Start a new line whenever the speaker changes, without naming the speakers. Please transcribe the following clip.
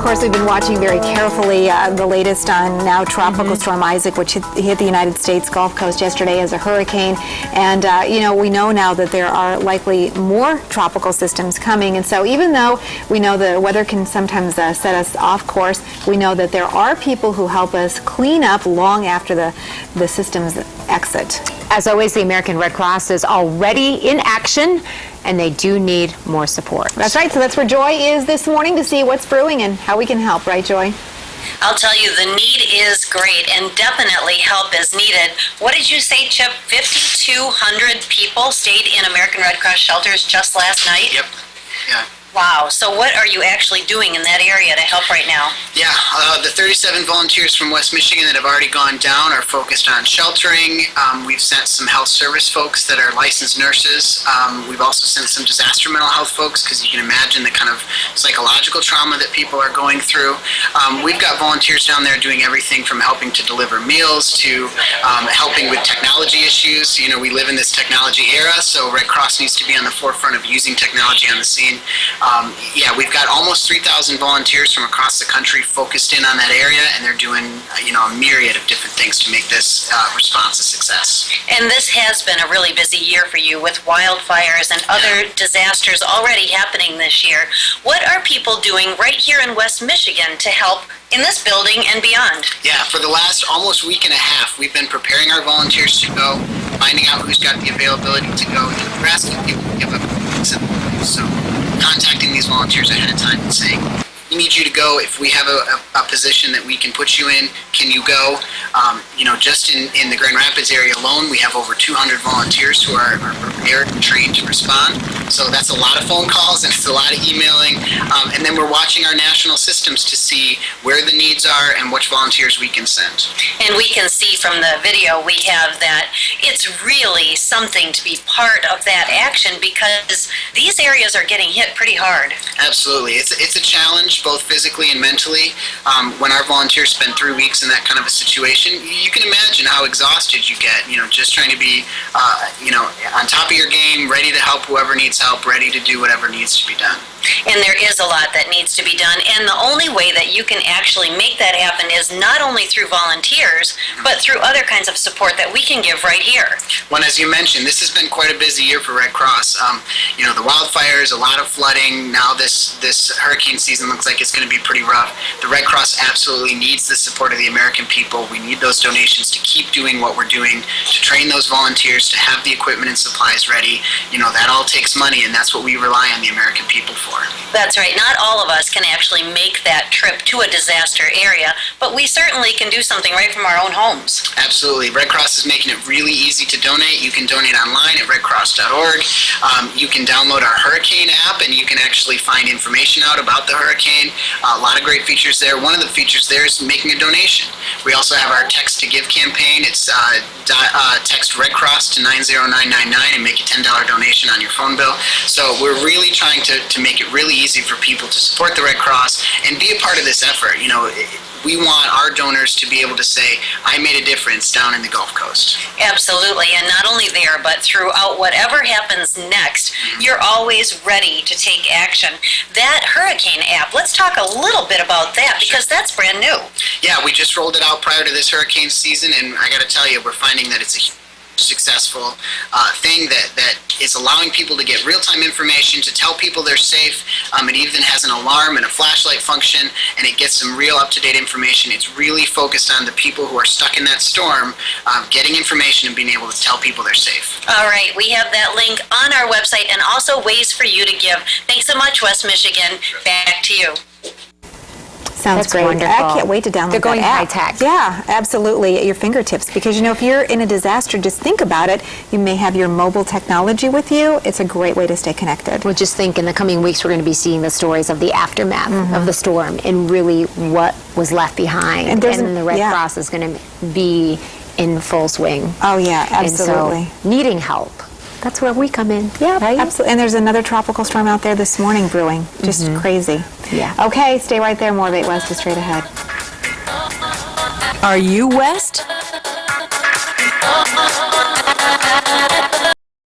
course, we've been watching very carefully the latest on now Tropical Storm Isaac, which hit the United States Gulf Coast yesterday as a hurricane. And, we know now that there are likely more tropical systems coming. And so even though we know the weather can sometimes set us off course, we know that there are people who help us clean up long after the system's exit.
As always, the American Red Cross is already in action, and they do need more support.
That's right. So that's where Joy is this morning to see what's brewing and how we can help. Right, Joy?
I'll tell you, the need is great, and definitely help is needed. What did you say, Chip? 5,200 people stayed in American Red Cross shelters just last night?
Yep. Yeah.
Wow. So what are you actually doing in that area to help right now?
Yeah, the 37 volunteers from West Michigan that have already gone down are focused on sheltering. We've sent some health service folks that are licensed nurses. We've also sent some disaster mental health folks, because you can imagine the kind of psychological trauma that people are going through. We've got volunteers down there doing everything from helping to deliver meals to helping with technology issues. You know, we live in this technology era, so Red Cross needs to be on the forefront of using technology on the scene. We've got almost 3,000 volunteers from across the country focused in on that area, and they're doing, a myriad of different things to make this response a success.
And this has been a really busy year for you with wildfires and other disasters already happening this year. What are people doing right here in West Michigan to help in this building and beyond? Yeah,
for the last almost week and a half, we've been preparing our volunteers to go, finding out who's got the availability to go. We're asking people to give up. So contacting these volunteers ahead of time and saying, we need you to go. If we have a position that we can put you in, can you go? Just in the Grand Rapids area alone, we have over 200 volunteers who are prepared and trained to respond. So that's a lot of phone calls and it's a lot of emailing. And then we're watching our national systems to see where the needs are and which volunteers we can send.
And we can see from the video we have that it's really something to be part of that action, because these areas are getting hit pretty hard.
Absolutely. It's a challenge, both physically and mentally. When our volunteers spend 3 weeks in that kind of a situation, you can imagine how exhausted you get, just trying to be, on top of your game, ready to help whoever needs help, ready to do whatever needs to be done.
And there is a lot that needs to be done, and the only way that you can actually make that happen is not only through volunteers, but through other kinds of support that we can give right here.
Well, as you mentioned, this has been quite a busy year for Red Cross. The wildfires, a lot of flooding. Now this hurricane season looks like it's going to be pretty rough. The Red Cross absolutely needs the support of the American people. We need those donations to keep doing what we're doing, to train those volunteers, to have the equipment and supplies ready. That all takes money, and that's what we rely on the American people for.
That's right. Not all of us can actually make that trip to a disaster area, but we certainly can do something right from our own homes.
Absolutely. Red Cross is making it really easy to donate. You can donate online at redcross.org. You can download our hurricane app, and you can actually find information out about the hurricane. A lot of great features there. One of the features there is making a donation. We also have our Text to Give campaign. It's text Red Cross to 90999 and make a $10 donation on your phone bill. So we're really trying to make it really easy for people to support the Red Cross and be a part of this effort. We want our donors to be able to say, I made a difference down in the Gulf Coast.
Absolutely, and not only there, but throughout whatever happens next, you're always ready to take action. That hurricane app, let's talk a little bit about that, because that's brand new.
Yeah, we just rolled it out prior to this hurricane season, and I got to tell you, we're finding that it's a successful thing that is allowing people to get real-time information, to tell people they're safe. It even has an alarm and a flashlight function, and it gets some real up-to-date information. It's really focused on the people who are stuck in that storm, getting information and being able to tell people they're safe.
All right, we have that link on our website and also ways for you to give. Thanks so much, West Michigan. Back to you.
Sounds
That's
great.
wonderful.
I can't wait to download
They're going
that app.
high tech.
Yeah, absolutely, at your fingertips. Because, if you're in a disaster, just think about it. You may have your mobile technology with you. It's a great way to stay connected.
Well, just think in the coming weeks we're going to be seeing the stories of the aftermath of the storm and really what was left behind.
And
the Red Cross is going to be in full swing.
Oh, yeah, absolutely.
And so, needing help. That's where we come in.
Yeah,
right?
absolutely. And there's another tropical storm out there this morning brewing. Just crazy.
Yeah.
Okay, stay right there. More of 8 West is straight ahead.
Are you West?